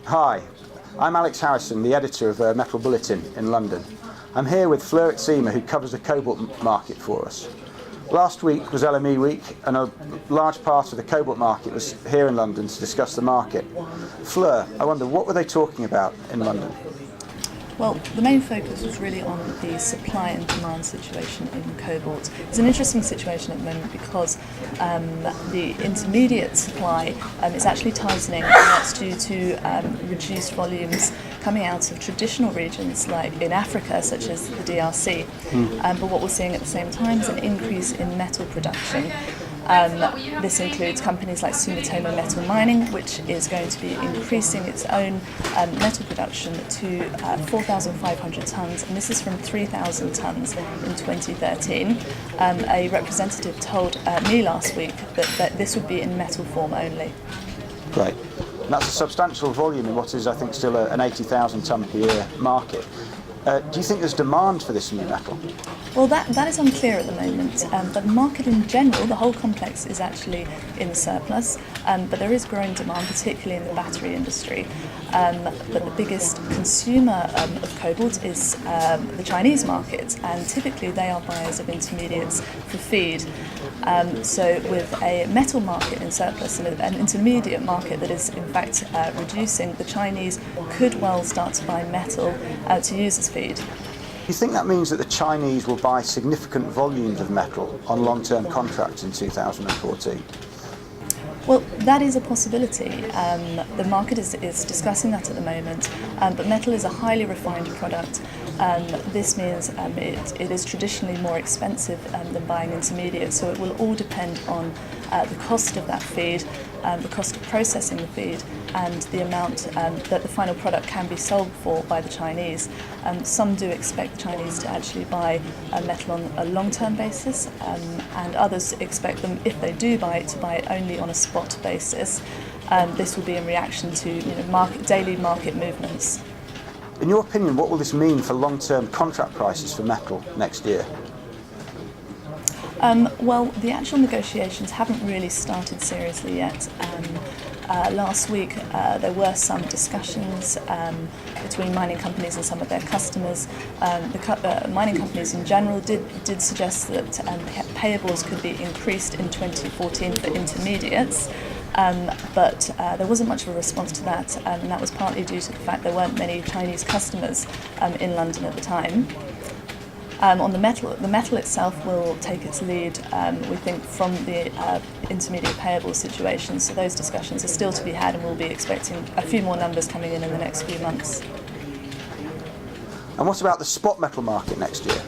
Hi, I'm Alex Harrison, the editor of Metal Bulletin in London. I'm here with Fleur, who covers the cobalt market for us. Last week was LME week, and a large part of the cobalt market was here in London to discuss the market. Fleur, I wonder, what were they talking about in London? Well, the main focus was really on the supply and demand situation in cobalt. It's an interesting situation at the moment because the intermediate supply is actually tightening, and that's due to reduced volumes coming out of traditional regions like in Africa, such as the DRC. But what we're seeing at the same time is an increase in metal production. This includes companies like Sumitomo Metal Mining, which is going to be increasing its own metal production to 4,500 tonnes, and this is from 3,000 tonnes in 2013. A representative told me last week that this would be in metal form only. Great. And that's a substantial volume in what is, I think, still an 80,000 tonne per year market. Do you think there's demand for this new metal? Well, that is unclear at the moment, but the market in general, the whole complex, is actually in surplus, but there is growing demand, particularly in the battery industry. But the biggest consumer of cobalt is the Chinese market, and typically they are buyers of intermediates for feed. So with a metal market in surplus and an intermediate market that is in fact reducing, the Chinese could well start to buy metal to use as feed. Do you think that means that the Chinese will buy significant volumes of metal on long-term contracts in 2014? Well, that is a possibility. The market is discussing that at the moment, but metal is a highly refined product. This means it is traditionally more expensive than buying intermediates, so it will all depend on the cost of that feed, the cost of processing the feed, and the amount that the final product can be sold for by the Chinese. Some do expect the Chinese to actually buy metal on a long-term basis, and others expect them, if they do buy it, to buy it only on a spot basis. This will be in reaction to daily market movements. In your opinion, what will this mean for long-term contract prices for metal next year? Well, the actual negotiations haven't really started seriously yet. Last week there were some discussions between mining companies and some of their customers. The mining companies in general did suggest that payables could be increased in 2014 for intermediates. But there wasn't much of a response to that, and that was partly due to the fact there weren't many Chinese customers in London at the time. On the metal itself will take its lead, we think, from the intermediate payable situation. So those discussions are still to be had, and we'll be expecting a few more numbers coming in the next few months. And what about the spot metal market next year?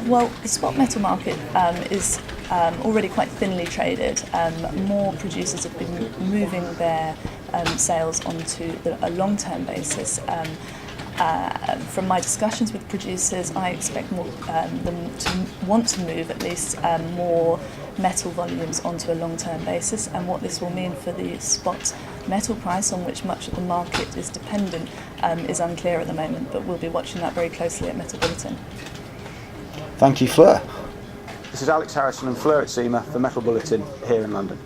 Well, the spot metal market is already quite thinly traded. More producers have been moving their sales onto a long-term basis. From my discussions with producers, I expect them to want to move at least more metal volumes onto a long-term basis, and what this will mean for the spot metal price, on which much of the market is dependent, is unclear at the moment, but we'll be watching that very closely at Metal Bulletin. Thank you, Fleur. This is Alex Harrison and Fleur for Metal Bulletin here in London.